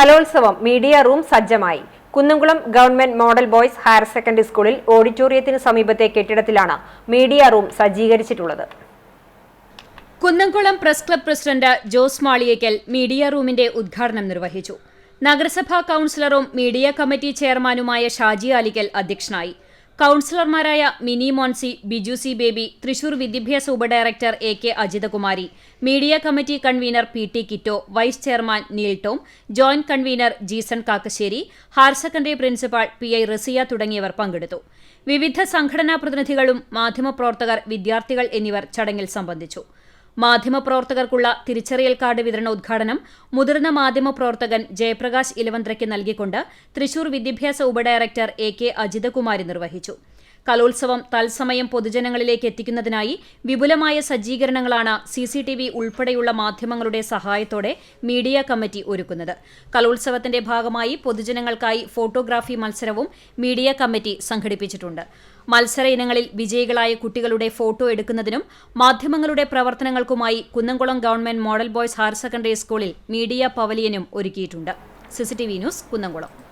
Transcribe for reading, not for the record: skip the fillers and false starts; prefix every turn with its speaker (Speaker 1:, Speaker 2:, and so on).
Speaker 1: കലോത്സവം media room സജ്ജമായി. Kunnamkulam government model boys higher secondary സ്കൂളിൽ ഓഡിറ്റോറിയത്തിന് സമീപത്തെ കെട്ടിടത്തിലാണ് മീഡിയ റൂം സജ്ജീകരിച്ചിട്ടുള്ളത്.
Speaker 2: Kunnamkulam press club president Jose Maliyekkal media റൂമിന്റെ ഉദ്ഘാടനം നിർവഹിച്ചു. നഗരസഭാ കൌൺസിലറും മീഡിയ കമ്മിറ്റി ചെയർമാനുമായ ഷാജി ആലിക്കൽ അധ്യക്ഷനായി. കൌൺസിലർമാരായ മിനി മോൻസി, ബിജു സി ബേബി, തൃശൂർ വിദ്യാഭ്യാസ ഉപഡയറക്ടർ AK Ajithakumari, media committee convener PT Kitto, vice chairman Neil Tom, joint convener Jeeson Kakkassery, higher secondary principal PI Raziya തുടങ്ങിയവർ പങ്കെടുത്തു. വിവിധ സംഘടനാ പ്രതിനിധികളും മാധ്യമപ്രവർത്തകർ, വിദ്യാർത്ഥികൾ എന്നിവർ ചടങ്ങിൽ സംബന്ധിച്ചു. മാധ്യമപ്രവർത്തകർക്കുള്ള തിരിച്ചറിയൽ കാർഡ് വിതരണോദ്ഘാടനം മുതിർന്ന മാധ്യമപ്രവർത്തകൻ ജയപ്രകാശ് ഇലവന്ത്രയ്ക്ക് നൽകിക്കൊണ്ട് തൃശൂർ വിദ്യാഭ്യാസ ഉപഡയറക്ടർ AK അജിതകുമാരി നിർവഹിച്ചു. കലോത്സവം തത്സമയം പൊതുജനങ്ങളിലേക്ക് എത്തിക്കുന്നതിനായി വിപുലമായ സജ്ജീകരണങ്ങളാണ് CCTV ഉൾപ്പെടെയുള്ള മാധ്യമങ്ങളുടെ സഹായത്തോടെ മീഡിയ കമ്മിറ്റി ഒരുക്കുന്നത്. കലോത്സവത്തിന്റെ ഭാഗമായി പൊതുജനങ്ങൾക്കായി ഫോട്ടോഗ്രാഫി മത്സരവും മീഡിയ കമ്മിറ്റി സംഘടിപ്പിച്ചിട്ടുണ്ട്. മത്സര ഇനങ്ങളിൽ വിജയികളായ കുട്ടികളുടെ ഫോട്ടോ എടുക്കുന്നതിനും മാധ്യമങ്ങളുടെ പ്രവർത്തനങ്ങൾക്കുമായി Kunnamkulam government model boys higher secondary സ്കൂളിൽ മീഡിയ പവലിയനും ഒരുക്കിയിട്ടുണ്ട്. CCTV news Kunnamkulam.